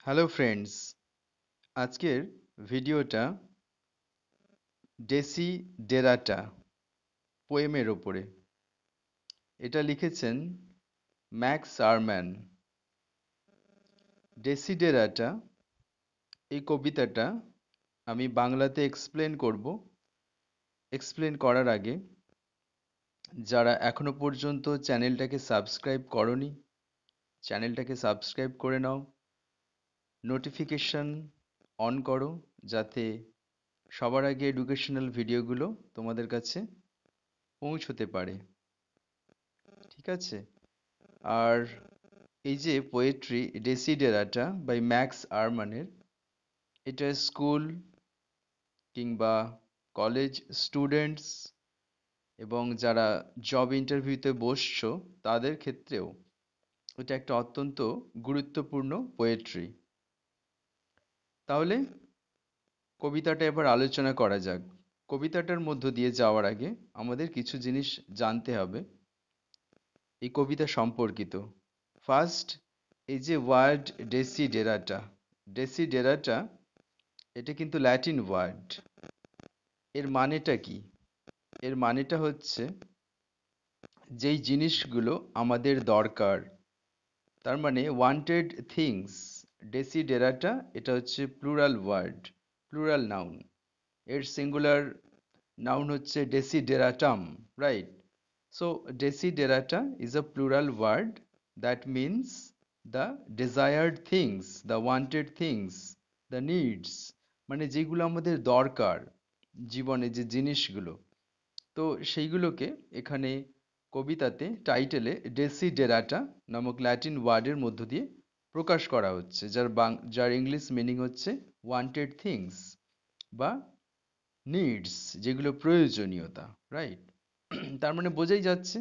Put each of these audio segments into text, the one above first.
Hello friends, আজকের ভিডিওটা ডেসিডেরাটা পোয়েমের ওপরে। এটা লিখেছেন ম্যাক্স আরম্যান। ডেসিডেরাটা এই কবিতাটা আমি বাংলাতে এক্সপ্লেন করব। এক্সপ্লেন করার আগে যারা এখনো পর্যন্ত চ্যানেলটাকে সাবস্ক্রাইব করনি, চ্যানেলটাকে সাবস্ক্রাইব করে নাও, নোটিফিকেশন অন করো, যাতে সবার আগে এডুকেশনাল ভিডিওগুলো তোমাদের কাছে পৌঁছতে পারে। ঠিক আছে? আর এই যে পোয়েট্রি ডেসিডেরাটা বাই ম্যাক্স আরমানের, এটা স্কুল কিংবা কলেজ স্টুডেন্টস এবং যারা জব ইন্টারভিউতে বসছো তাদের ক্ষেত্রেও এটা একটা অত্যন্ত গুরুত্বপূর্ণ পোয়েট্রি। তাহলে কবিতাটা এবার আলোচনা করা যাক। কবিতাটার মধ্য দিয়ে যাওয়ার আগে আমাদের কিছু জিনিস জানতে হবে এই কবিতা সম্পর্কিত। ফার্স্ট, এই যে ওয়ার্ড ডেসিডেরাটা, ডেসিডেরাটা এটা কিন্তু ল্যাটিন ওয়ার্ড। এর মানেটা কি? এর মানেটা হচ্ছে যেই জিনিসগুলো আমাদের দরকার, তার মানে ওয়ান্টেড থিংস। ডেসিডেরাটা এটা হচ্ছে প্লুরাল ওয়ার্ড, প্লুরাল নাউন। এর সিঙ্গুলার নাউন হচ্ছে desideratum, right? So desiderata is a plural word that means the desired things, the wanted things, the needs, মানে যেগুলো আমাদের দরকার জীবনে, যে জিনিসগুলো। তো সেইগুলোকে এখানে কবিতাতে টাইটেলে ডেসিডেরাটা নামক ল্যাটিন ওয়ার্ডের মধ্য দিয়ে প্রকাশ করা হচ্ছে, যার ইংলিশ মিনিং হচ্ছে ওয়ান্টেড থিংস বা নিডস, যেগুলো প্রয়োজনীয়তা, রাইট? তার মানে বোঝাই যাচ্ছে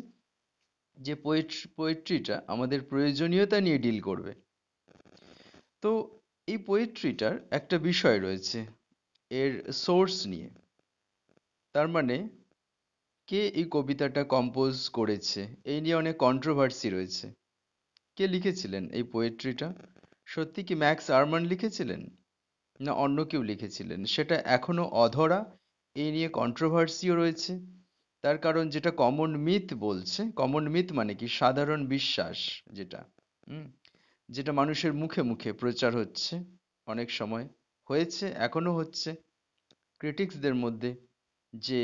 যে পোয়েট্রিটা আমাদের প্রয়োজনীয়তা নিয়ে ডিল করবে। তো এই পোয়েট্রিটার একটা বিষয় রয়েছে এর সোর্স নিয়ে। তার মানে কে এই কবিতাটা কম্পোজ করেছে এই নিয়ে অনেক কন্ট্রোভার্সি রয়েছে। কে লিখেছিলেন এই পোয়েট্রিটা? সত্যি কি ম্যাক্স আরমান লিখেছিলেন, না অন্য কেউ লিখেছিলেন, সেটা এখনো অধরা। এই নিয়ে কন্ট্রোভার্সিও রয়েছে। তার কারণ যেটা কমন মিথ বলছে, কমন মিথ মানে কি সাধারণ বিশ্বাস, যেটা হুম যেটা মানুষের মুখে মুখে প্রচার হচ্ছে, অনেক সময় হয়েছে, এখনো হচ্ছে ক্রিটিক্সদের মধ্যে, যে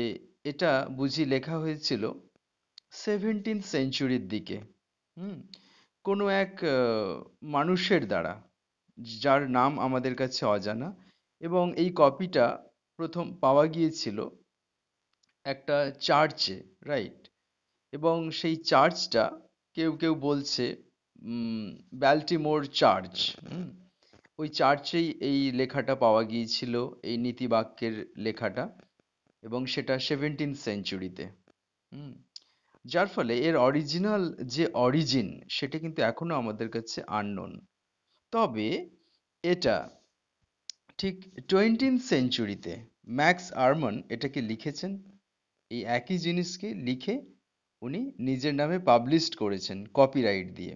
এটা বুঝি লেখা হয়েছিল 17th সেঞ্চুরির দিকে, হুম কোনো এক মানুষের দ্বারা, যার নাম আমাদের কাছে অজানা। এবং এই কপিটা প্রথম পাওয়া গিয়েছিল একটা চার্চে, রাইট? এবং সেই চার্চটা, কেউ কেউ বলছে ব্যালটিমোর চার্চ, হুম ওই চার্চেই এই লেখাটা পাওয়া গিয়েছিল, এই নীতিবাক্যের লেখাটা, এবং সেটা 17th সেঞ্চুরিতে। হুম যার ফলে এর অরিজিনাল যে অরিজিন, সেটা কিন্তু এখনো আমাদের কাছে আননোন। তবে এটা ঠিক 20th সেঞ্চুরিতে ম্যাক্স আরমন এটাকে লিখেছেন। এই একই জিনিসকে লিখে উনি নিজের নামে পাবলিশড করেছেন কপিরাইট দিয়ে।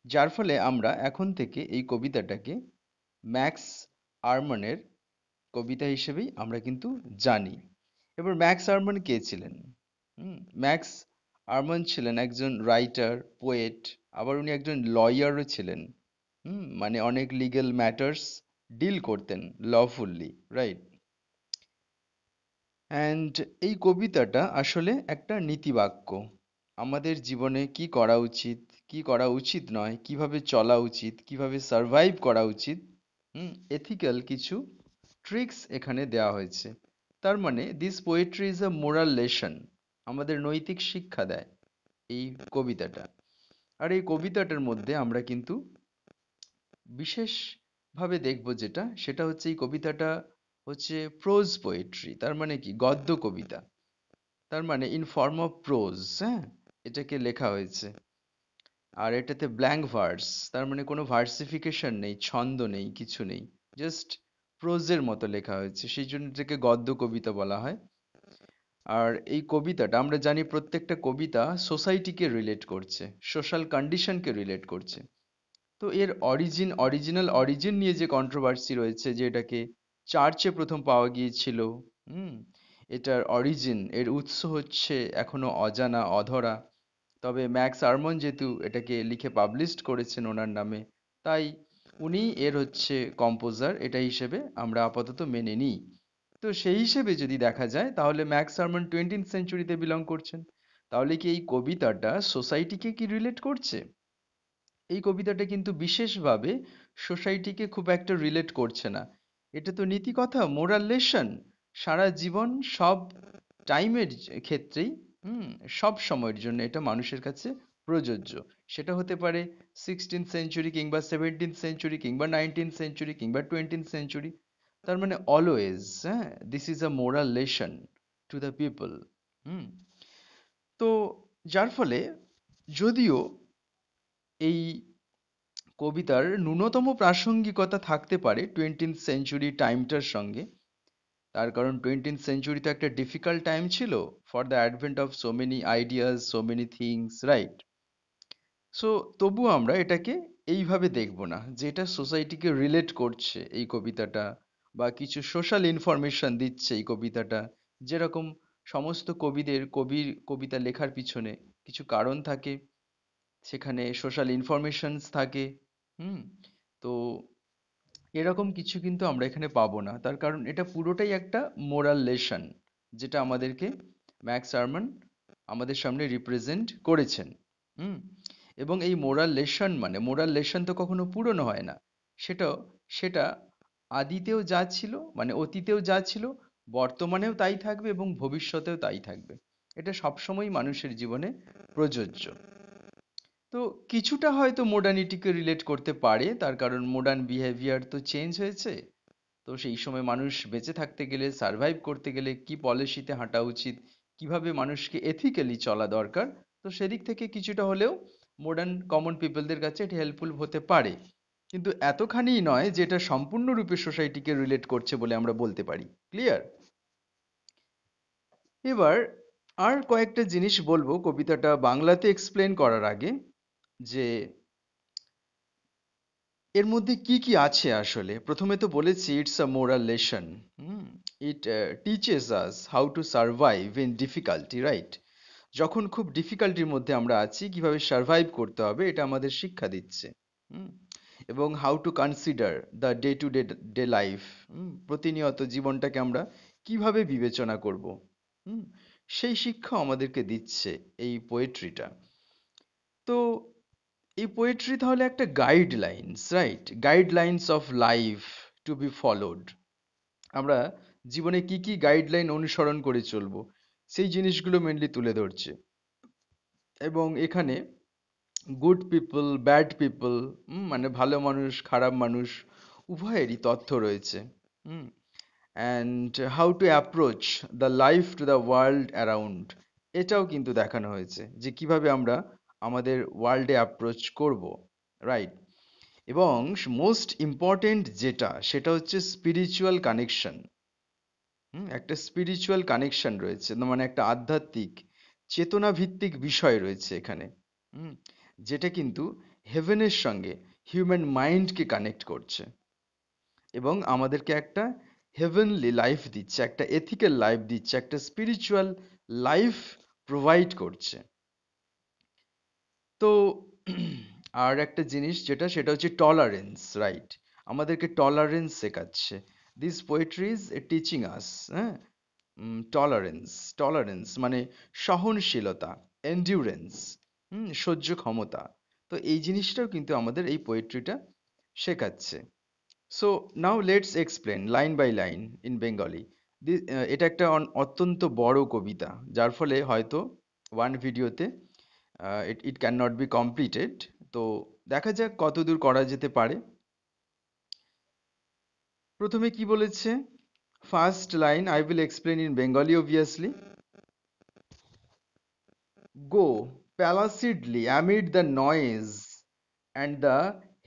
যার ফলে আমরা এখন থেকে এই কবিতাটাকে ম্যাক্স আরমনের কবিতা হিসেবেই আমরা কিন্তু জানি। এবার ম্যাক্স আরমন কে ছিলেন? ম্যাক্স আরমন ছিলেন একজন রাইটার, পোয়েট, আবার উনি একজন লয়ারও ছিলেন। মানে অনেক লিগ্যাল ম্যাটার্স ডিল করতেন লফুল্লি, রাইট? অ্যান্ড এই কবিতাটা আসলে একটা নীতিবাক্য। আমাদের জীবনে কি করা উচিত, কি করা উচিত নয়, কিভাবে চলা উচিত, কিভাবে সার্ভাইভ করা উচিত, এথিক্যাল কিছু ট্রিক্স এখানে দেওয়া হয়েছে। তার মানে this poetry is a moral lesson, আমাদের নৈতিক শিক্ষা দেয় এই কবিতাটা। আর এই কবিতাটার মধ্যে আমরা কিন্তু বিশেষভাবে দেখব যেটা, সেটা হচ্ছে এই কবিতাটা হচ্ছে প্রোজ পোয়েট্রি। তার মানে কি গদ্য কবিতা, তার মানে ইন ফর্ম অফ প্রোজ, হ্যাঁ, এটাকে লেখা হয়েছে। আর এটাতে ব্ল্যাঙ্ক ভার্স, তার মানে কোনো ভার্সিফিকেশন নেই, ছন্দ নেই, কিছু নেই, জাস্ট প্রোজের মতো লেখা হয়েছে, সেই জন্য এটাকে গদ্য কবিতা বলা হয়। আর এই কবিতাটা আমরা জানি প্রত্যেকটা কবিতা সোসাইটিকে রিলেট করছে, সোশ্যাল কন্ডিশনকে রিলেট করছে। তো তো এর অরিজিনাল অরিজিন নিয়ে যে কন্ট্রোভার্সি রয়েছে, যে এটাকে চার্চে প্রথম পাওয়া গিয়েছিল, হুম, এটার অরিজিন, এর উৎস হচ্ছে এখনো অজানা, অধরা। তবে ম্যাক্স আর্মন যেহেতু এটাকে লিখে পাবলিশড করেছেন ওনার নামে, তাই উনি এর হচ্ছে কম্পোজার, এটা হিসেবে আমরা আপাতত মেনে নিই। তো সেই হিসেবে যদি দেখা যায়, তাহলে ম্যাক্স আর্মন 20th সেঞ্চুরিতে বিলং করছেন। তাহলে কি এই কবিতাটা সোসাইটিকে কি রিলেট করছে? এই কবিতাটা কিন্তু বিশেষভাবে সোসাইটিকে খুব একটা রিলেট করছে না। এটা তো নীতিকথা, মোরাল লেসন, সারা জীবন সব টাইমের ক্ষেত্রেই, হুম, সব সময়ের জন্য এটা মানুষের কাছে প্রযোজ্য। সেটা হতে পারে 16th সেঞ্চুরি কিংবা 17th সেঞ্চুরি কিংবা 19th সেঞ্চুরি কিংবা 20th সেঞ্চুরি। তার মানে অলওয়েজ, হ্যাঁ, this is a moral lesson to the people. Hmm. তো যার ফলে যদিও এই কবিতার ন্যূনতম প্রাসঙ্গিকতা থাকতে পারে 20th সেঞ্চুরি টাইমটার সঙ্গে, তার কারণ 20th সেঞ্চুরি তো একটা ডিফিকাল্ট টাইম ছিল for the advent of so many ideas, so many things, right? So তবুও আমরা এটাকে এইভাবে দেখব না যে এটা সোসাইটিকে রিলেট করছে এই কবিতাটা, বা কিছু সোশ্যাল ইনফরমেশন দিচ্ছে এই কবিতাটা। যেরকম সমস্ত কবির কবিতা লেখার পিছনে কিছু কারণ থাকে, সেখানে সোশ্যাল ইনফরমেশনস থাকে। হুম। তো এরকম কিছু কিন্তু আমরা এখানে পাবো না, তার কারণ এটা পুরোটাই একটা মোরাল লেসন, যেটা আমাদেরকে ম্যাক্স আরমান আমাদের সামনে রিপ্রেজেন্ট করেছেন। হুম। এবং এই মোরাল লেসন তো কখনো পুরনো হয় না। সেটাও সেটা আদিতেও যা ছিল, মানে অতীতেও যা ছিল, বর্তমানেও তাই থাকবে এবং ভবিষ্যতেও তাই থাকবে। এটা সবসময় মানুষের জীবনে প্রযোজ্য। তো কিছুটা হয়তো মডার্নিটিকে রিলেট করতে পারে, তার কারণ মডার্ন বিহেভিয়ার তো চেঞ্জ হয়েছে। তো সেই সময় মানুষ বেঁচে থাকতে গেলে, সার্ভাইভ করতে গেলে কি পলিসিতে হাঁটা উচিত, কিভাবে মানুষকে এথিক্যালি চলা দরকার, তো সেদিক থেকে কিছুটা হলেও মডার্ন কমন পিপলদের কাছে এটা হেল্পফুল হতে পারে। কিন্তু এতখানি নয় যে এটা সম্পূর্ণরূপে সোসাইটিকে রিলেট করছে বলে আমরা বলতে পারি। ক্লিয়ার? এবার আর কয়েকটা জিনিস বলবো কবিতাটা বাংলাতে এক্সপ্লেন করার আগে, যে এর মধ্যে কি কি আছে আসলে। প্রথমে তো বলেছি it's a moral lesson. It teaches us how to survive in difficulty, right? যখন খুব ডিফিকাল্টির মধ্যে আমরা আছি, কিভাবে সার্ভাইভ করতে হবে এটা আমাদের শিক্ষা দিচ্ছে। হুম। এবং how to consider the day to day day life, প্রতিনিয়ত জীবনটাকে আমরা কিভাবে বিবেচনা করব, হুম, সেই শিক্ষা আমাদেরকে দিচ্ছে এই পোয়েট্রিটা। তো এই পোয়েট্রি তাহলে একটা guidelines, right? Guidelines of life to be followed. আমরা জীবনে কি কি গাইডলাইন অনুসরণ করে চলবো, সেই জিনিসগুলো মেনলি তুলে ধরছে। এবং এখানে গুড পিপল, ব্যাড পিপল, মানে ভালো মানুষ, খারাপ মানুষ, উভয়েরই তথ্য রয়েছে। Hmm. And how to approach the life to the world around, এটাও কিন্তু দেখানো হয়েছে যে কিভাবে আমরা আমাদের ওয়ার্ল্ডে অ্যাপ্রোচ করব, রাইট? এবং মোস্ট ইম্পর্টেন্ট যেটা, সেটা হচ্ছে স্পিরিচুয়াল কানেকশন। একটা স্পিরিচুয়াল কানেকশন রয়েছে, মানে একটা আধ্যাত্মিক চেতনা ভিত্তিক বিষয় রয়েছে এখানে। হুম। যেটা কিন্তু হেভেনের সঙ্গে হিউম্যান মাইন্ডকে কানেক্ট করছে এবং আমাদেরকে একটা হেভেনলি লাইফ দিচ্ছে, একটা এথিক্যাল লাইফ দিচ্ছে, একটা স্পিরিচুয়াল লাইফ প্রোভাইড করছে। তো আর একটা জিনিস যেটা, সেটা হচ্ছে টলারেন্স, রাইট? আমাদেরকে টলারেন্স শেখাচ্ছে। দিস পোয়েট্রি ইজ টিচিং আস, হ্যাঁ, টলারেন্স। টলারেন্স মানে সহনশীলতা, এন্ডিউরেন্স, সহ্য ক্ষমতা। তো এই জিনিসটাও কিন্তু আমাদের এই পোয়েট্রিটা শেখাচ্ছে। So now let's explain line by line in Bengali. এটা একটা অত্যন্ত বড় কবিতা, যার ফলে হয়তো ওয়ান ভিডিওতে it can not be completed. তো দেখা যাক কতদূর করা যেতে পারে। প্রথমে কি বলেছে? First line I will explain in Bengali obviously. Go placidly amid the noise and the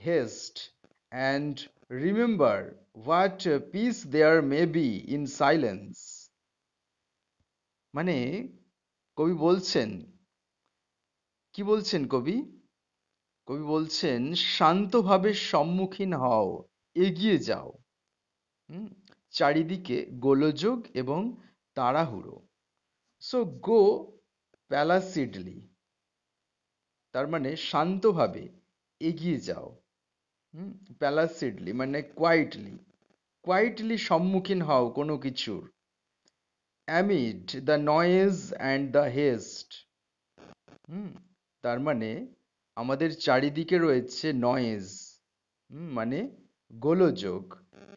haste, and remember what peace there may be in silence. মানে কবি বলছেন, কি বলছেন কবি? কবি বলছেন শান্তভাবে সম্মুখীন হও, এগিয়ে যাও। হুম, চারিদিকে গোলযোগ এবং তাড়াহুড়ো। সো গো প্যালাসিডলি, তার মানে শান্তভাবে এগিয়ে যাও। হুম, প্যালাসিডলি মানে কোয়াইটলি, কোয়াইটলি সম্মুখীন হও কোনো কিছুর। Amid the noise and the haste. Hmm, তার মানে আমাদের চারিদিকে রয়েছে নয়েজ, মানে গোলযোগ,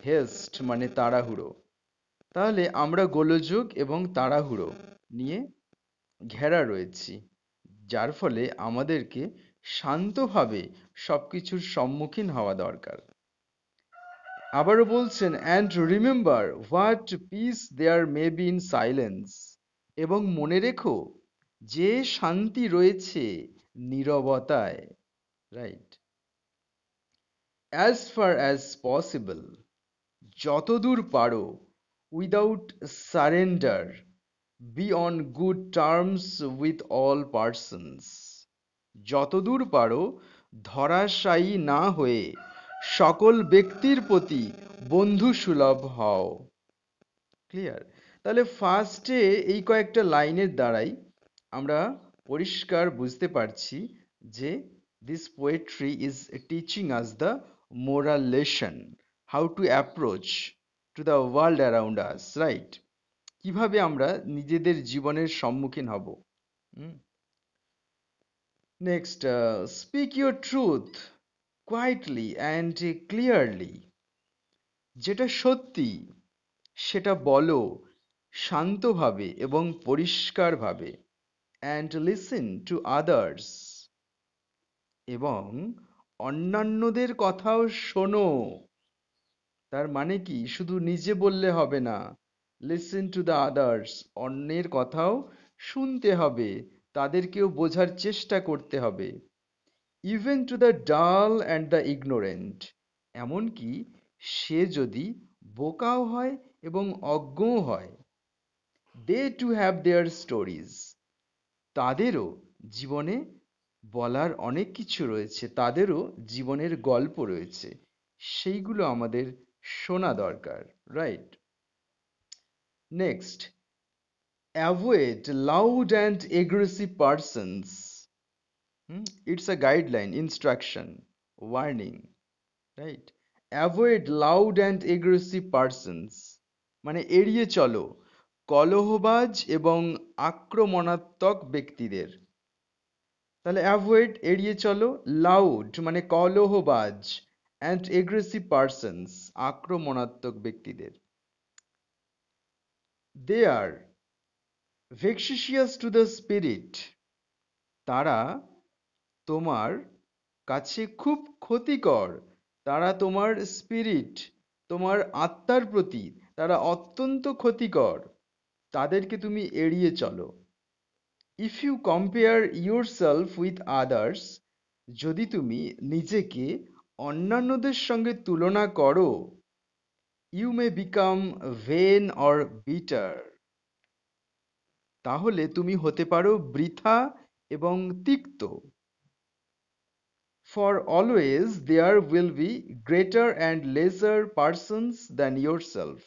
হেস্ট মানে তাড়াহুড়ো। তাহলে আমরা গোলযোগ এবং তাড়াহুড়ো নিয়ে ঘেরা রয়েছি, যার ফলে আমাদেরকে শান্তভাবে সবকিছুর সম্মুখীন হওয়া দরকার। আবারও বলছেন and remember what peace there may be in silence, এবং মনে রেখো যে শান্তি রয়েছে নীরবতায়। Right. As far as possible, যতদূর পারো, without surrender, be on good terms with all persons. যতদূর পারো ধরাশায়ী না হয়ে সকল ব্যক্তির প্রতি বন্ধু সুলভ হও। ক্লিয়ার? তাহলে ফার্স্টে এই কয়েকটা লাইনের দ্বারাই আমরা পরিষ্কার বুঝতে পারছি যে this poetry is teaching us the moral lesson, how to approach to the world around us. Right? কিভাবে আমরা নিজেদের জীবনের সম্মুখীন হব। Next, speak your truth quietly and clearly. যেটা সত্যি সেটা বলো শান্তভাবে এবং পরিষ্কারভাবে। অ্যান্ড লিসেন টু আদার্স, এবং অন্যান্যদের কথাও শোনো। তার মানে কি শুধু নিজে বললে হবে না, লিসেন টু দ্য আদার্স, অন্যের কথাও শুনতে হবে, তাদেরকেও বোঝার চেষ্টা করতে হবে। ইভেন টু দ্য ডাল অ্যান্ড দ্য ইগনোরেন্ট, এমনকি সে যদি বোকাও হয় এবং অজ্ঞও হয়। দে টু হ্যাভ দেয়ার স্টোরিজ, তাদেরও জীবনে বলার অনেক কিছু রয়েছে, তাদেরও জীবনের গল্প রয়েছে, সেইগুলো আমাদের শোনা দরকার। Right? Next, avoid loud and aggressive persons. It's a guideline, instruction, warning. Right? Avoid loud and aggressive persons মানে এড়িয়ে চলো কলহবাজ এবং আক্রমণাত্মক ব্যক্তিদের। তাহলে অ্যাভয়েড এড়িয়ে চলো, লাউড মানে কলহবাজ, অ্যান্ড এগ্রেসিভ পার্সনস আক্রমণাত্মক ব্যক্তিদের। দে আর ভেক্সিশিয়াস টু দ্য স্পিরিট, তারা তোমার কাছে খুব ক্ষতিকর, তারা তোমার স্পিরিট, তোমার আত্মার প্রতি তারা অত্যন্ত ক্ষতিকর, তাদেরকে তুমি এড়িয়ে চলো। If you compare yourself with others, যদি তুমি নিজেকে অন্যান্যদের সঙ্গে তুলনা করো, you may become vain or bitter, তাহলে তুমি হতে পারো বৃথা এবং তিক্ত। For always there will be greater and lesser persons than yourself,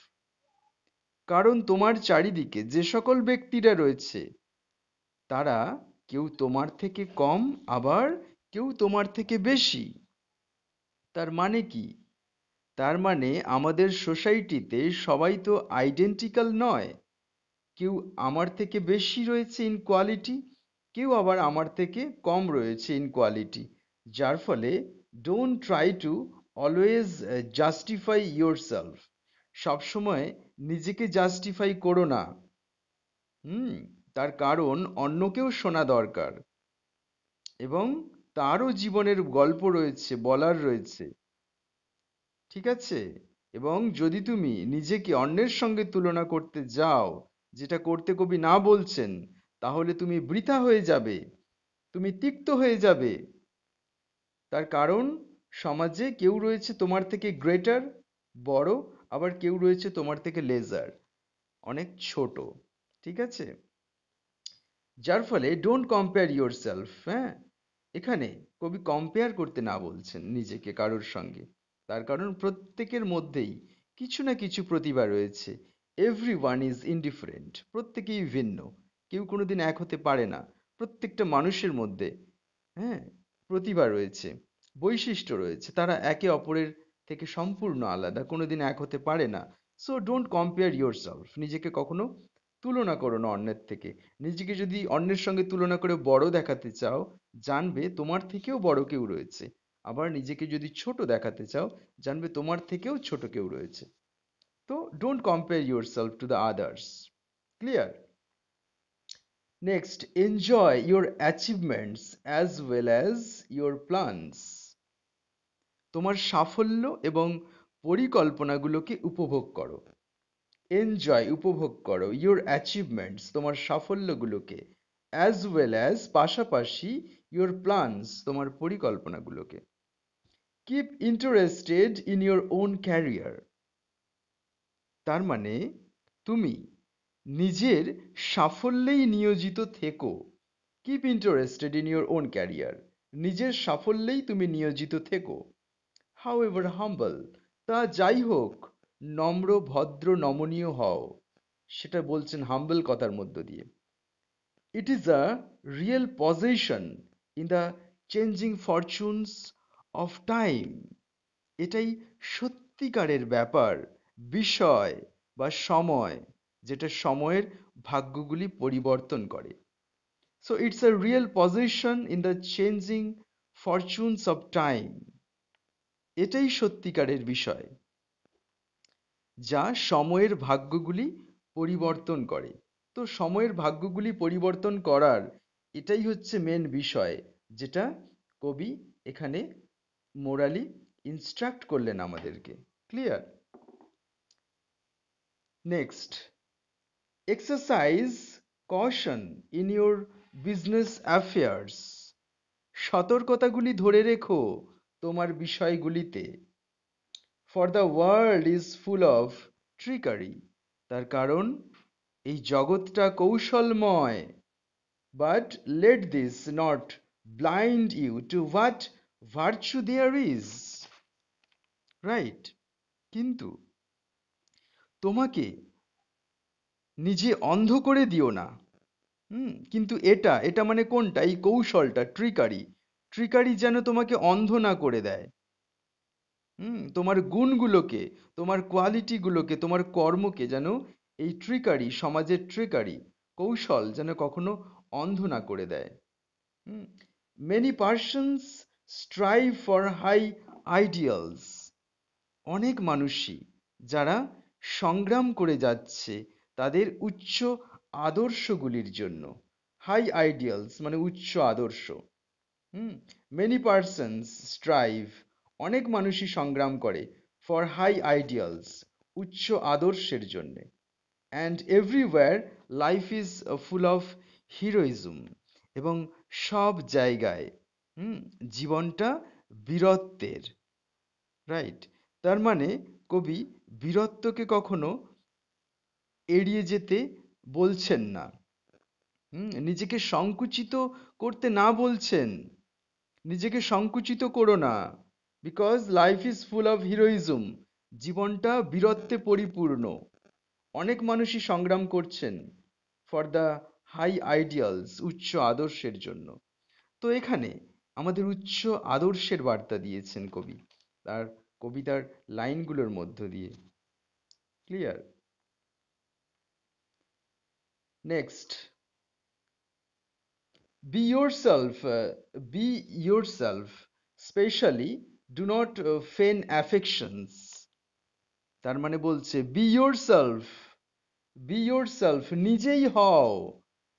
কারণ তোমার চারিদিকে যে সকল ব্যক্তিরা রয়েছে তারা কেউ তোমার থেকে কম, আবার কেউ তোমার থেকে বেশি। তার মানে কি? তার মানে আমাদের সোসাইটিতে সবাই তো আইডেন্টিক্যাল নয়। কেউ আমার থেকে বেশি রয়েছে ইন কোয়ালিটি, কেউ আবার আমার থেকে কম রয়েছে ইন কোয়ালিটি। যার ফলে don't try to always justify your self, সবসময় নিজেকে জাস্টিফাই করো না। তার কারণ অন্যকেও শোনা দরকার, এবং তারও জীবনের গল্প রয়েছে, বলার রয়েছে। ঠিক আছে? এবং যদি তুমি নিজেকে অন্যের সঙ্গে তুলনা করতে যাও, যেটা করতে কবি না বলছেন, তাহলে তুমি বৃথা হয়ে যাবে, তুমি তিক্ত হয়ে যাবে। তার কারণ সমাজে কেউ রয়েছে তোমার থেকে গ্রেটার, বড়, আবার কেউ রয়েছে তোমার থেকে লেজার, অনেক ছোট। ঠিক আছে? যার ফলে ডোন্ট কম্পেয়ার ইয়োর সেলফ। হ্যাঁ, এখানে কবি কম্পেয়ার করতে না বলছেন নিজেকে কারোর সঙ্গে। তার কারণ প্রত্যেকের মধ্যেই কিছু না কিছু প্রতিভা রয়েছে। এভরি ওয়ান ইজ ইনডিফারেন্ট, প্রত্যেকেই ভিন্ন, কেউ কোনোদিন এক হতে পারে না। প্রত্যেকটা মানুষের মধ্যে, হ্যাঁ, প্রতিভা রয়েছে, বৈশিষ্ট্য রয়েছে, তারা একে অপরের থেকে সম্পূর্ণ আলাদা, কোনোদিন এক হতে পারে না। So don't compare your self, নিজেকে কখনো তুলনা করো না অন্যের থেকে। নিজেকে যদি অন্যের সঙ্গে তুলনা করে বড় দেখাতে চাও, জানবে তোমার থেকেও বড় কেউ রয়েছে। আবার নিজেকে যদি ছোট দেখাতে চাও, জানবে তোমার থেকেও ছোট কেউ রয়েছে। তো don't compare your self to the others. Clear? Next, enjoy your achievements as well as your plans. তোমার সাফল্য এবং পরিকল্পনাগুলোকে উপভোগ করো। এনজয়, উপভোগ করো, ইয়োর অ্যাচিভমেন্টস, তোমার সাফল্যগুলোকে, অ্যাজ ওয়েল অ্যাজ, পাশাপাশি, ইয়োর প্ল্যানস, তোমার পরিকল্পনাগুলোকে। Keep interested in your own career. তার মানে তুমি নিজের সাফল্যেই নিয়োজিত থেকো। Keep interested in your own career, নিজের সাফল্যেই তুমি নিয়োজিত থেকো। হাউএভার হাম্বল, তা যাই হোক, নম্র, ভদ্র, নমনীয় হও। সেটা বলছেন হাম্বল কথার মধ্য দিয়ে। It is a real position in the changing fortunes of time. এটাই সত্যিকারের ব্যাপার, বিষয় বা সময়, যেটা সময়ের ভাগ্যগুলি পরিবর্তন করে। So it's a real position in the changing fortunes of time. এটাই সত্যিকারের বিষয়, যা সময়ের ভাগ্যগুলি পরিবর্তন করে। তো সময়ের ভাগ্যগুলি পরিবর্তন করার এটাই হচ্ছে মেন বিষয়, যেটা কবি এখানে মোরালি ইনস্ট্রাক্ট করলেন আমাদেরকে। Clear? Next, exercise caution in your business affairs. সতর্কতাগুলি ধরে রেখো তোমার বিষয়গুলিতে। For the world is full of trickery. তার কারণ এই জগৎটা কৌশলময়। But let this not blind you to what virtue there is. Right? কিন্তু তোমাকে নিজে অন্ধ করে দিও না। কিন্তু এটা এটা মানে কোনটা? এই কৌশলটা, ট্রিকারি। ট্রিকারি যেন তোমাকে অন্ধ না করে দেয়। তোমার গুণগুলোকে, তোমার কোয়ালিটিগুলোকে, তোমার কর্মকে যেন এই ট্রিকারি, সমাজের ট্রিকারি, কৌশল যেন কখনো অন্ধ না করে দেয়। Many persons strive for high ideals. অনেক মানুষই যারা সংগ্রাম করে যাচ্ছে তাদের উচ্চ আদর্শগুলির জন্য। হাই আইডিয়ালস মানে উচ্চ আদর্শ। মেনি পার্সনস স্ট্রাইভ, অনেক মানুষই সংগ্রাম করে, ফর হাই আইডিয়ালস, উচ্চ আদর্শের জন্যে। And everywhere life is full of heroism. এবং সব জায়গায় জীবনটা বীরত্বের। রাইট? তার মানে কবি বীরত্বকে কখনো এড়িয়ে যেতে বলছেন না। নিজেকে সংকুচিত করতে না বলছেন। নিজেকে সংকুচিত করো না, because life is full of heroism. জীবনটা বীরত্বে পরিপূর্ণ। অনেক মানুষই সংগ্রাম করছেন ফর দ্য হাই আইডিয়ালস, উচ্চ আদর্শের জন্য। তো এখানে আমাদের উচ্চ আদর্শের বার্তা দিয়েছেন কবি তার কবিতার লাইনগুলোর মধ্য দিয়ে। Clear? Next, be yourself, be yourself, specially do not feign affections. তার মানে বলছে be yourself, be yourself, নিজেই হও,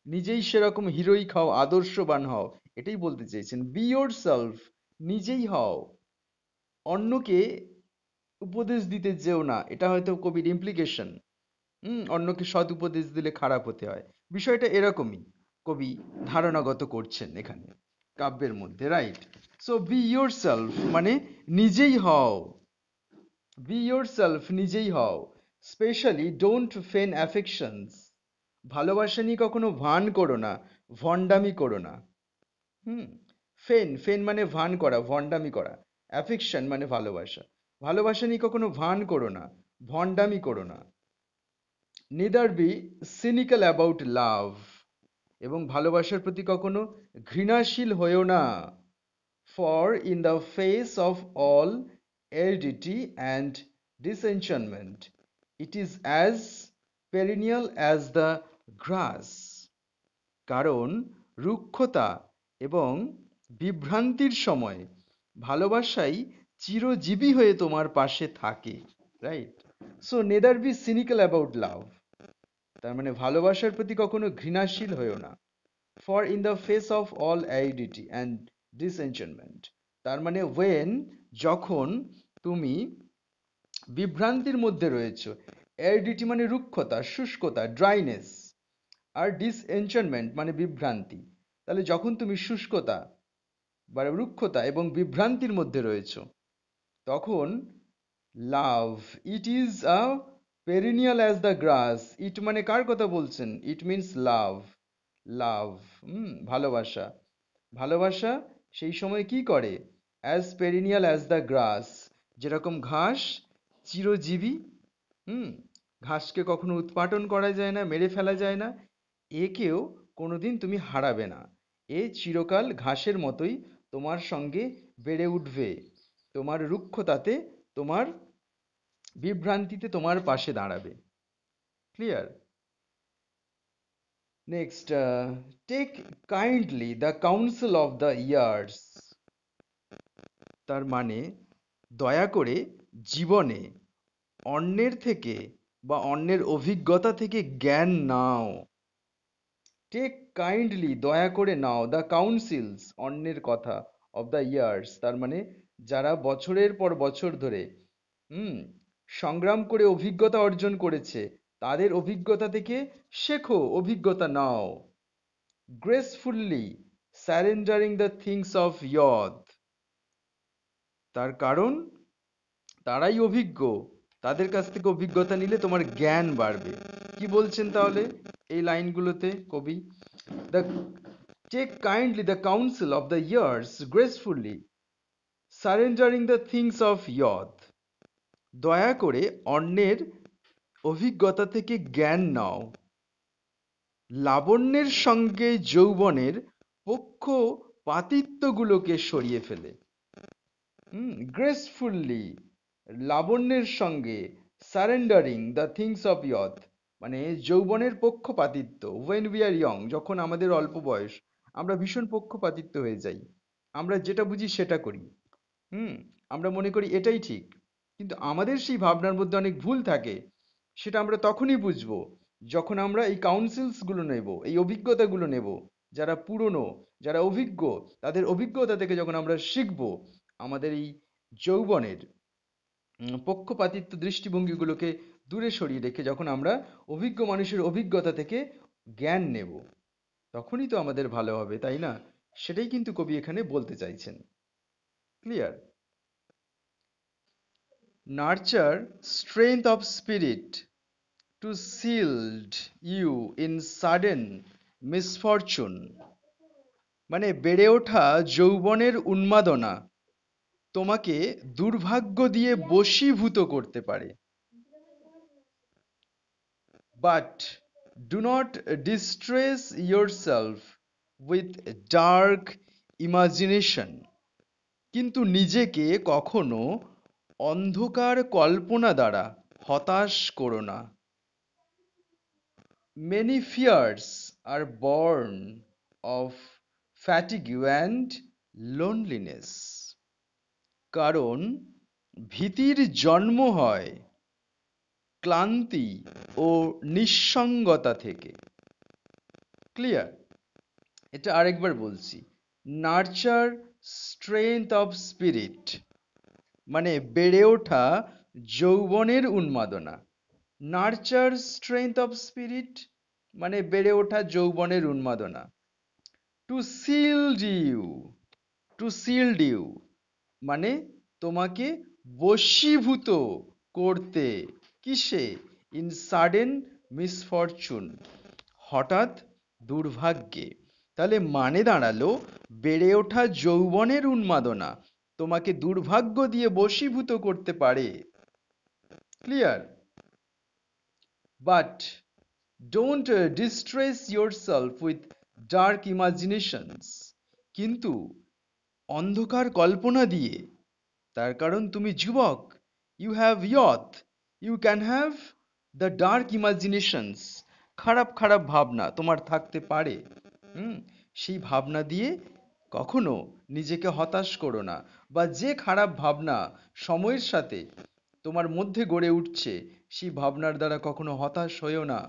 নিজেই সেরকম হিরোইক হও, আদর্শবান হও, এটাই বলতে চেয়েছেন। be yourself, নিজেই হও, অন্যকে উপদেশ দিতে যেও না, এটা হয়তো কবির ইমপ্লিকেশন। অন্যকে সৎ উপদেশ দিলে খারাপ হতে হয়, বিষয়টা এরকমই কবি ধারণাগত করছেন এখানে কাব্যের মধ্যে। Right? So B your self মানে নিজেই হও, বি ইয়োর সেলফ, নিজেই হও। স্পেশালি ডোন্ট ফেন অ্যাফেকশনস, ভালোবাসা নিয়ে কখনো ভান করো না, ভণ্ডামি করো না। ফেন, ফেন মানে ভান করা, ভণ্ডামি করা। অ্যাফেকশন মানে ভালোবাসা। ভালোবাসা নিয়ে কখনো ভান করো না, ভণ্ডামি করো না। Neither be cynical about love, এবং ভালোবাসার প্রতি কখনো ঘৃণাশীল হয়েও না। For in the face of all aridity and disenchantment, it is as perennial as the grass. কারণ রুক্ষতা এবং বিভ্রান্তির সময় ভালোবাসাই চিরজীবী হয়ে তোমার পাশে থাকে, right? So neither be cynical about love, তার মানে ভালোবাসার প্রতি কখনো ঘৃণাশীল হয়েও না। For in the face of all aridity and disenchantment, তার মানে ওয়েন, যখন তুমি বিভ্রান্তির মধ্যে রয়েছো। অ্যারিডিটি মানে রুক্ষতা, শুষ্কতা, ড্রাইনেস। আর ডিসএনচেন্টমেন্ট মানে বিভ্রান্তি। তাহলে যখন তুমি শুষ্কতা বা রুক্ষতা এবং বিভ্রান্তির মধ্যে রয়েছো, তখন love, it is a perennial as the grass. It মানে কার কথা বলছেন? ইট মিনস লাভ। লাভ, ভালোবাসা। ভালোবাসা সেই সময় কি করে? As perennial as the grass, যেরকম ঘাস চিরজীবী। হুম ঘাসকে কখনো উৎপাটন করা যায় না, মেরে ফেলা যায় না। একেও কোনোদিন তুমি হারাবে না। এ চিরকাল ঘাসের মতোই তোমার সঙ্গে বেড়ে উঠবে, তোমার রুক্ষতাতে, তোমার বিভ্রান্তিতে তোমার পাশে দাঁড়াবে। Clear? Next, take kindly the council of the years. তার মানে দয়া করে জীবনে অন্যের থেকে বা অন্যের অভিজ্ঞতা থেকে জ্ঞান নাও। টেক কাইন্ডলি, দয়া করে নাও, দ্য কাউন্সিলস, অন্যের কথা, অফ দ্য ইয়ার্স, তার মানে যারা বছরের পর বছর ধরে সংগ্রাম করে অভিজ্ঞতা অর্জন করেছে, তাদের অভিজ্ঞতা থেকে শেখো, অভিজ্ঞতা নাও। Gracefully surrendering the things of youth, তার কারণ তারাই অভিজ্ঞ, তাদের কাছ থেকে অভিজ্ঞতা নিলে তোমার জ্ঞান বাড়বে। কি বলছেন তাহলে এই লাইনগুলোতে কবি? The take kindly the council of the years, gracefully surrendering the things of youth, দয়া করে অন্যের অভিজ্ঞতা থেকে জ্ঞান নাও। লাবণ্যের সঙ্গে যৌবনের পক্ষপাতিত্বগুলোকে সরিয়ে ফেলে। গ্রেসফুল্লি, লাবণ্যের সঙ্গে, সারেন্ডারিং দ্য থিংস অফ ইয়থ মানে যৌবনের পক্ষপাতিত্ব। ওয়েন উই আর ইয়ং, যখন আমাদের অল্প বয়স, আমরা ভীষণ পক্ষপাতিত্ব হয়ে যাই। আমরা যেটা বুঝি সেটা করি। আমরা মনে করি এটাই ঠিক, কিন্তু আমাদের সেই ভাবনার মধ্যে অনেক ভুল থাকে। সেটা আমরা তখনই বুঝবো যখন আমরা এই কাউন্সিলসগুলো নেব, এই অভিজ্ঞতাগুলো নেব। যারা পুরনো, যারা অভিজ্ঞ, তাদের অভিজ্ঞতা থেকে যখন আমরা শিখব, আমাদের এই যৌবনের পক্ষপাতিত্ব দৃষ্টিভঙ্গিগুলোকে দূরে সরিয়ে রেখে যখন আমরা অভিজ্ঞ মানুষের অভিজ্ঞতা থেকে জ্ঞান নেব, তখনই তো আমাদের ভালো হবে, তাই না? সেটাই কিন্তু কবি এখানে বলতে চাইছেন। Clear? Nurture strength of spirit to shield you in sudden misfortune, মানে বেড়ে ওঠা যৌবনের উন্মাদনা তোমাকে দুর্ভাগ্য দিয়ে বশীভূত করতে পারে। But do not distress yourself with dark imagination, কিন্তু নিজেকে কখনো অন্ধকার কল্পনা দ্বারা হতাশ করো না। Many fears are born of fatigue and loneliness, কারণ ভীতির জন্ম হয় ক্লান্তি ও নিঃসঙ্গতা থেকে। ক্লিয়ার? এটা আরেকবার বলছি। নার্চার স্ট্রেংথ অফ স্পিরিট মানে বেড়ে ওঠা যৌবনের উন্মাদনা। নার্চার স্ট্রেংথ অফ স্পিরিট মানে বেড়ে ওঠা যৌবনের উন্মাদনা। To shield you, to shield you মানে তোমাকে বশীভূত করতে। কিসে? ইন সাডেন মিসফরচুন, হঠাৎ দুর্ভাগ্যে। তাহলে মানে দাঁড়ালো, বেড়ে ওঠা যৌবনের উন্মাদনা তোমাকে দুর্ভাগ্য দিয়ে বশীভূত করতে পারে। Clear? But don't distress yourself with dark imaginations, কিন্তু অন্ধকার কল্পনা দিয়ে, তার কারণ তুমি যুবক, you have youth, you can have the dark imaginations, খারাপ খারাপ ভাবনা তোমার থাকতে পারে। হুম, সেই ভাবনা দিয়ে কখনো নিজেকে হতাশ করো না, বা যে খারাপ ভাবনা সময়ের সাথে তোমার মধ্যে গড়ে উঠছে সেই ভাবনার দ্বারা কখনো হতাশ হয়েও না।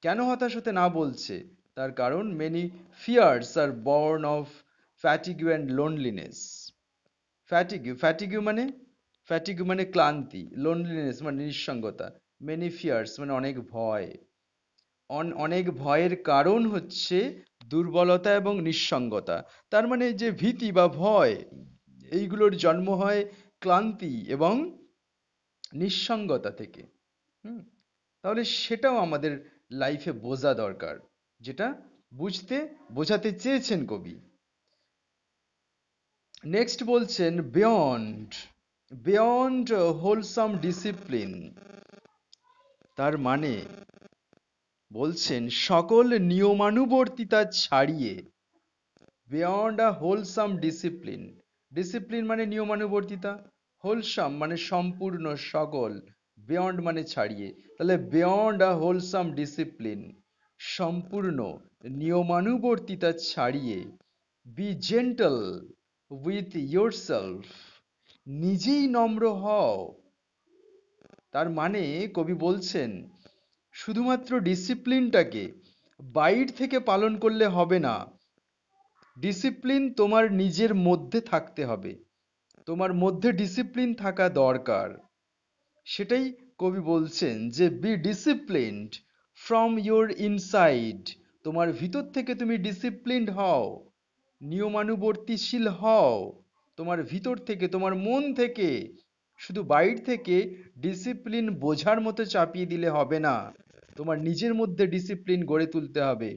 কেন হতাশ হতে না বলছে? তার কারণ many fears are born of fatigue and loneliness. Fatigue মানে ক্লান্তি, লোনলিনেস মানে নিঃসঙ্গতা, মেনি ফিয়ার্স মানে অনেক ভয়। অনেক ভয়ের কারণ হচ্ছে দুর্বলতা এবং নিঃসঙ্গতা। তার মানে যে ভীতি বা ভয়, এইগুলোর জন্ম হয় ক্লান্তি এবং নিঃসঙ্গতা থেকে। হুম, তাহলে সেটাও আমাদের লাইফে বোঝা দরকার, যেটা বোঝাতে চেয়েছেন কবি। নেক্সট বলছেন বিয়ন্ড হোলসাম ডিসিপ্লিন। তার মানে বলছেন সকল নিয়মানুবর্তিতা ছাড়িয়ে, beyond a wholesome discipline. Discipline মানে নিয়মানুবর্তিতা, হোলসাম মানে সম্পূর্ণ সকল, বিয়ন্ড মানে ছাড়িয়ে। তাহলে বিয়ন্ড আ হোলসাম ডিসিপ্লিন, সম্পূর্ণ নিয়মানুবর্তিতা ছাড়িয়ে, বি জেন্টল উইথ ইয়োরসেলফ, নিজেই নম্র হও। তার মানে কবি বলছেন শুধুমাত্র ডিসিপ্লিনটাকে বাইরে থেকে পালন করলে হবে না, ডিসিপ্লিন তোমার নিজের মধ্যে থাকতে হবে, তোমার মধ্যে ডিসিপ্লিন থাকা দরকার। সেটাই কবি বলছেন যে be disciplined from your inside, তোমার ভিতর থেকে তুমি ডিসিপ্লিনড হও, নিয়মানুবর্তিশীল হও তোমার ভিতর থেকে, তোমার মন থেকে। শুধু বাইরে থেকে ডিসিপ্লিন বোঝার মতো চাপিয়ে দিলে হবে না, তোমার নিজের মধ্যে ডিসিপ্লিন গড়ে তুলতে হবে।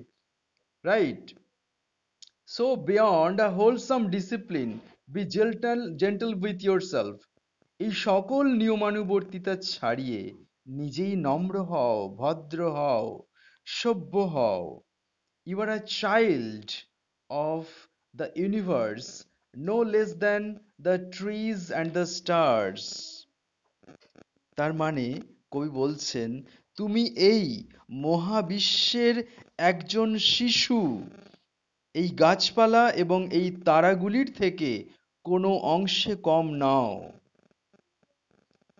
Right? So beyond a wholesome discipline be gentle with yourself, এই সকল নিয়মানুবর্তিতা ছাড়িয়ে নিজেই নম্র হও, ভদ্র হও, সভ্য হও। You are a child of the universe, no less than the trees and the stars. তার মানে কবি বলছেন তুমি এই মহাবিশ্বের একজন শিশু, এই গাছপালা এবং এই তারাগুলির থেকে কোনো অংশে কম নাও।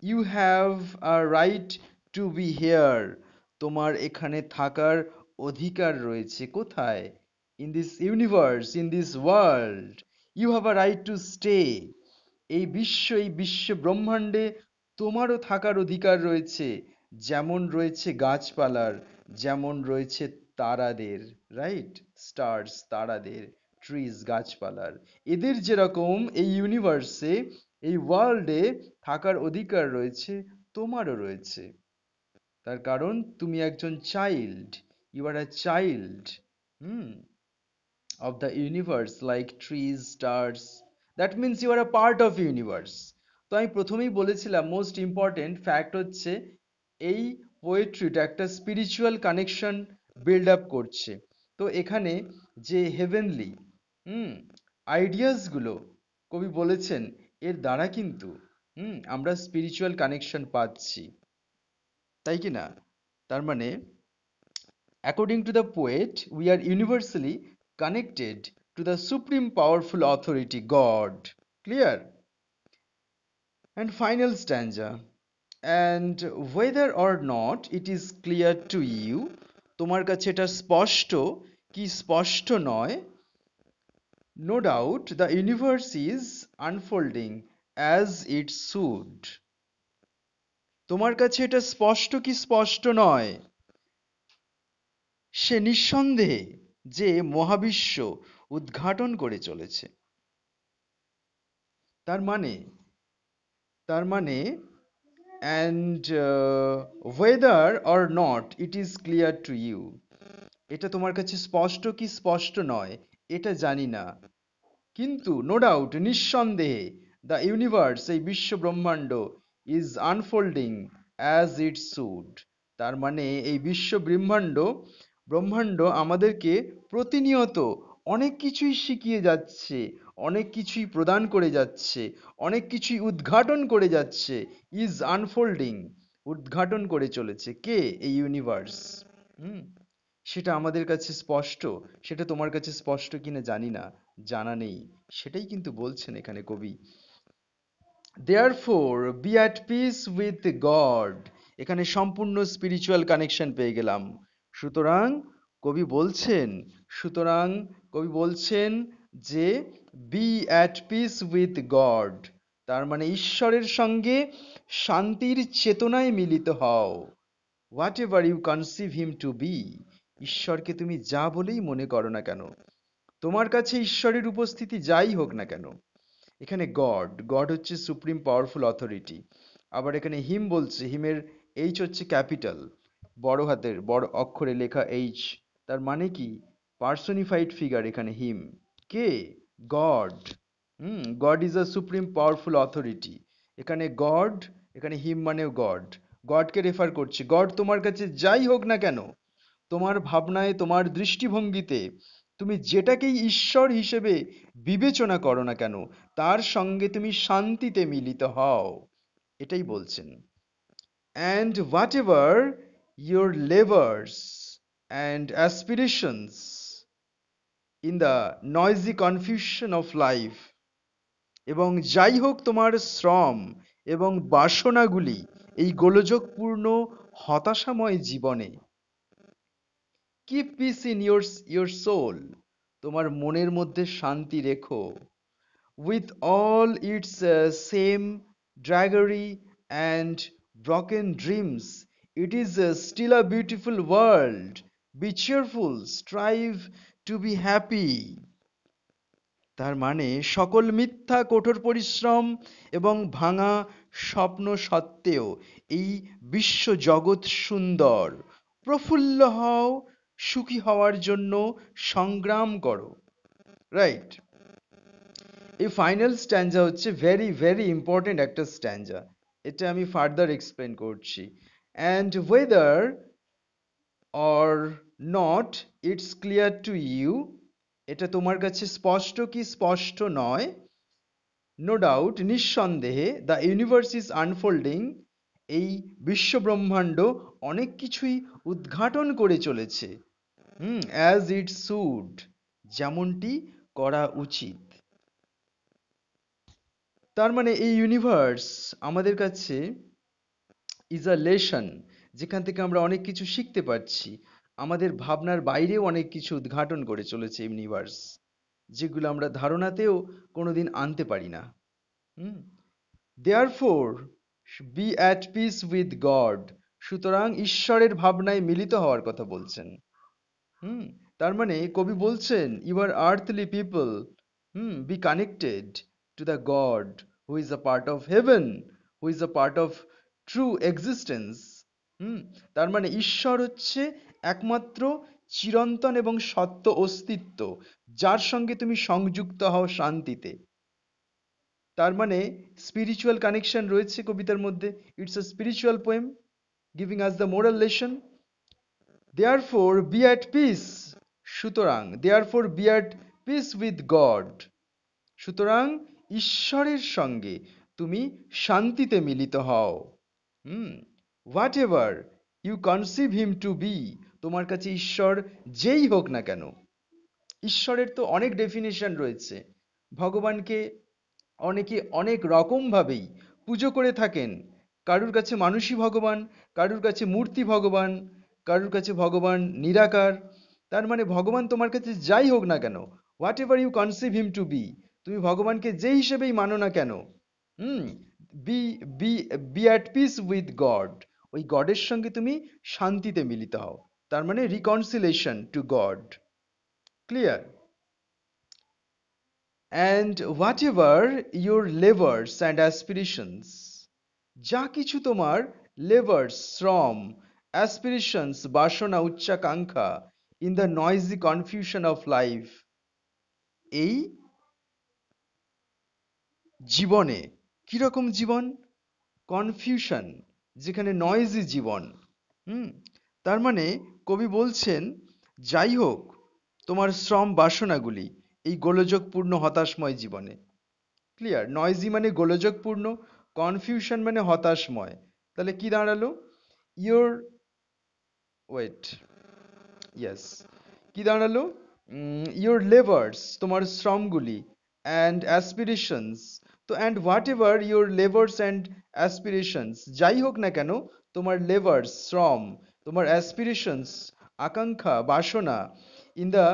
You have a right to be here, তোমার এখানে থাকার অধিকার রয়েছে। কোথায়? In this universe, in this world. You have a right to stay, এই বিশ্ব ব্রহ্মাণ্ডে তোমারও থাকার অধিকার রয়েছে, যেমন রয়েছে গাছপালার, যেমন রয়েছে তারাদের। রাইট? স্টার্স তারাদের, ট্রিজ গাছপালার, এদের যেরকম এই ইউনিভার্সে, এই ওয়ার্ল্ডে থাকার অধিকার রয়েছে, তোমারও রয়েছে। তার কারণ তুমি একজন child, you are a child whom of the universe, like trees, stars. That means you are a part of universe. তো আমি প্রথমেই বলেছিলাম মোস্ট ইম্পর্টেন্ট ফ্যাক্ট হচ্ছে এই পোয়েট্রিটা একটা স্পিরিচুয়াল কানেকশন বিল্ড আপ করছে। তো এখানে যে হেভেনলি আইডিয়াসগুলো কবি বলেছেন, এর দ্বারা কিন্তু আমরা স্পিরিচুয়াল কানেকশন পাচ্ছি, তাই কি না? তার মানে according to the poet, we are universally connected to the supreme powerful authority God. Clear? And final stanza. And whether or not it is clear to you, তোমার কাছে এটা স্পষ্ট কি স্পষ্ট নয়, no doubt the universe is unfolding as it should. তোমার কাছে এটা স্পষ্ট কি স্পষ্ট নয়, সে নিঃসন্দেহে যে মহাবিশ্ব উদ্ঘাটন করে চলেছে। তার মানে and whether or not it is clear to you, এটা তোমার কাছে স্পষ্ট কি স্পষ্ট নয় এটা জানি না, কিন্তু নো ডাউট নিঃসন্দেহে দ্য ইউনিভার্স এই বিশ্ব ব্রহ্মাণ্ড is unfolding as it should. তার মানে এই বিশ্ব ব্রহ্মাণ্ড ব্রহ্মাণ্ড আমাদেরকে প্রতিনিয়ত অনেক কিছুই শিখিয়ে যাচ্ছে, অনেক কিছুই প্রদান করে যাচ্ছে, অনেক কিছুই উদ্ঘাটন করে যাচ্ছে। ইজ আনফোল্ডিং, উদ্ঘাটন করে চলেছে কে? এই ইউনিভার্স। হুম, সেটা আমাদের কাছে স্পষ্ট, সেটা তোমার কাছে স্পষ্ট কিনা জানি না, জানা নেই, সেটাই কিন্তু বলছেন এখানে কবি। Therefore be at peace with God, এখানে সম্পূর্ণ স্পিরিচুয়াল কানেকশন পেয়ে গেলাম। সুতরাং কবি বলছেন সুতরাং কবি বলছেন যে be at peace with God, তার মানে ঈশ্বরের সঙ্গে শান্তির চেতনায় মিলিত হও। Whatever you conceive him to be, ঈশ্বরকে তুমি যা বলেই মনে করো না কেন, তোমার কাছে ঈশ্বরের উপস্থিতি যাই হোক না কেন, এখানে গড, গড হচ্ছে সুপ্রিম পাওয়ারফুল অথরিটি। আবার এখানে হিম বলছে, হিমের এইচ হচ্ছে ক্যাপিটাল, বড় হাতের বড় অক্ষরে লেখা এইচ। তার মানে কি? পার্সনিফাইড ফিগার এখানে হিম। কে? God. God is a supreme powerful authority. এখানে গড, এখানে হিম মানেও গড, গডকে রেফার করছে। গড তোমার কাছে যাই হোক না কেন, তোমার ভাবনায়, তোমার দৃষ্টিভঙ্গিতে তুমি যেটাকেই ঈশ্বর হিসেবে বিবেচনা করো না কেন, তার সঙ্গে তুমি শান্তিতে মিলিত হও, এটাই বলছেন। And whatever your labours and aspirations in the noisy confusion of life, এবং যাই হোক তোমার শ্রম এবং বাসনাগুলি এই গোলযোগপূর্ণ হতাশাময় জীবনে, keep peace in your soul, তোমার মনের মধ্যে শান্তি রেখো। With all its sham drudgery and broken dreams, it is still a beautiful world. Be cheerful, strive to be happy. তার মানে সকল মিথ্যা কঠোর পরিশ্রম এবং ভাঙা স্বপ্ন সত্ত্বেও এই বিশ্ব জগৎ সুন্দর। প্রফুল্ল হও, সুখী হওয়ার জন্য সংগ্রাম করো। রাইট। এই ফাইনাল স্ট্যান্জা হচ্ছে ভেরি ভেরি ইম্পর্টেন্ট একটা স্ট্যান্জা, এটা আমি ফার্দার এক্সপ্লেন করছি। And whether or not it's clear to you, এটা তোমার কাছে স্পষ্ট কি স্পষ্ট নয়, নো ডাউট নিঃসন্দেহে দ্য ইউনিভার্স ইজ আনফোল্ডিং, এই বিশ্বব্রহ্মাণ্ড অনেক কিছুই উদ্ঘাটন করে চলেছে। অ্যাজ ইট শুড, যেমনটি করা উচিত। তার মানে এই ইউনিভার্স আমাদের কাছে ইজ আ লেসন, যেখান থেকে আমরা অনেক কিছু শিখতে পারছি। আমাদের ভাবনার বাইরেও অনেক কিছু উদ্ঘাটন করে চলেছে ইউনিভার্স, যেগুলো আমরা ধারণাতেও কোনোদিন আনতে পারি না। Hmm, therefore be at peace with God, সুতরাং ঈশ্বরের ভাবনায় মিলিত হওয়ার কথা বলছেন। হুম, তার মানে কবি বলছেন your earthly people, be connected to the God who is a part of heaven, who is a part of true existence. Hmm, তার মানে ঈশ্বর হচ্ছে একমাত্র চিরন্তন এবং সত্য অস্তিত্ব, যার সঙ্গে তুমি সংযুক্ত হও শান্তিতে। তার মানে স্পিরিচুয়াল কানেকশন রয়েছে কবিতার মধ্যে। It's a spiritual poem giving us the moral lesson. Therefore be at peace, সুতরাং therefore be at peace with God, সুতরাং ঈশ্বরের সঙ্গে তুমি শান্তিতে মিলিত হও। Whatever you conceive him to be, তোমার কাছে ঈশ্বর যেই হোক না কেন। ঈশ্বরের তো অনেক ডেফিনেশন রয়েছে। ভগবানকে অনেকে অনেক রকমভাবেই পুজো করে থাকেন। কারুর কাছে মানুষই ভগবান, কারুর কাছে মূর্তি ভগবান, কারুর কাছে ভগবান নিরাকার। তার মানে ভগবান তোমার কাছে যাই হোক না কেন, whatever you conceive him to be, তুমি ভগবানকে যে হিসেবেই মানো না কেন, hmm, be be be at peace with God, ওই গডের সঙ্গে তুমি শান্তিতে মিলিত হও। তার মানে reconciliation to God. Clear? And whatever your labours and aspirations, যা কিছু তোমার লেভার্স শ্রম, অ্যাসপিরেশনস বাসনা উচ্চাকাঙ্ক্ষা, in the noisy confusion of life. এই জীবনে, কিরকম জীবন? কনফিউশন, যেখানে নয়েজি জীবন। হুম তার মানে কবি বলছেন, যাই হোক তোমার শ্রম বাসনাগুলি এই গোলযোগপূর্ণ হতাশময় জীবনে। ক্লিয়ার? নয়েজি মানে গোলযোগপূর্ণ, কনফিউশন মানে হতাশময়। তাহলে কি দাঁড়ালো? ইয়োর ওয়েট, ইয়েস, কি দাঁড়ালো? ইয়োর লেবার্স, তোমার শ্রমগুলি, অ্যান্ড অ্যাসপিরেশনস, তো and what ever your labours and aspirations, যাই হোক না কেন তোমার লেবার্স শ্রম, তোমার অ্যাসপিরেশনস আকাঙ্ক্ষা বাসনা, in the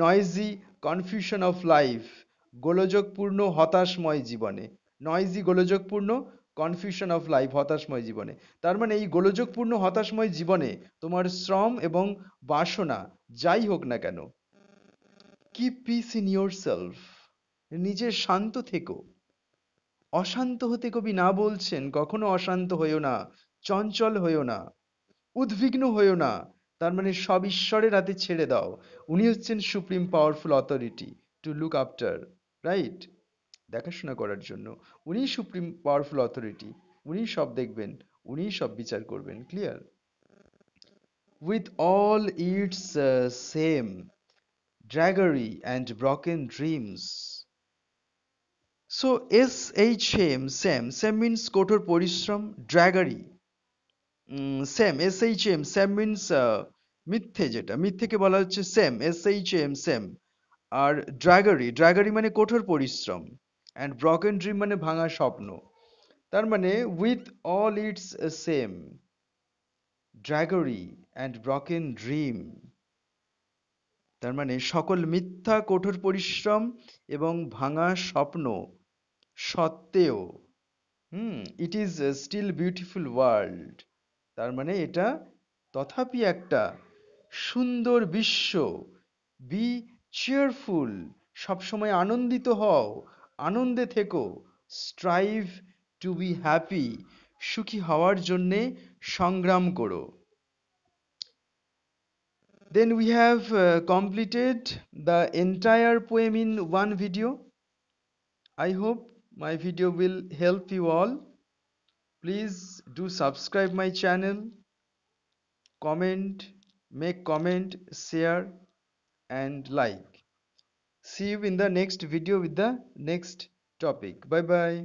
noisy confusion of life, গোলযোগপূর্ণ হতাশময় জীবনে। নয়েজি গোলযোগপূর্ণ, কনফিউশন অফ লাইফ হতাশময় জীবনে। তার মানে এই গোলযোগপূর্ণ হতাশময় জীবনে তোমার শ্রম এবং বাসনা যাই হোক না কেন, keep peace in your self, নিজে শান্ত থেকো। অশান্ত হতে কবি না বলছেন, কখনো অশান্ত হইও না, চঞ্চল হইও না, উদ্বিগ্ন হইও না। তার মানে সব ঈশ্বরের হাতে ছেড়ে দাও। উনি হচ্ছেন supreme powerful authority to look after, right? দেখাশোনা করার জন্য উনিই সুপ্রিম পাওয়ারফুল অথরিটি। উনিই সব দেখবেন, উনিই সব বিচার করবেন। Clear? With all its same draggery and broken dreams. So SHM, Sam, Sam means কঠোর পরিশ্রম, draggery, Sam, SHM, Sam means মিথ্যে, যেটা মিথ্যেকে বলা হচ্ছে Sam, SHM, Sam। আর draggery, draggery মানে কঠোর পরিশ্রম, and broken dream মানে ভাঙা স্বপ্ন। তার মানে with all its same draggery and broken dream, তার মানে সকল মিথ্যা কঠোর পরিশ্রম এবং ভাঙা স্বপ্ন সত্ত্বেও, it is still beautiful world, তার মানে এটা তথাপি একটা সুন্দর বিশ্ব। বি চেয়ারফুল, সবসময় আনন্দিত হও, আনন্দে থেকো। স্ট্রাইভ টু বি হ্যাপি, সুখী হওয়ার জন্যে সংগ্রাম করো। Then we have completed the entire poem in one video. I hope my video will help you all. Please do subscribe my channel, comment, make comment, share and like. See you in the next video with the next topic. Bye bye.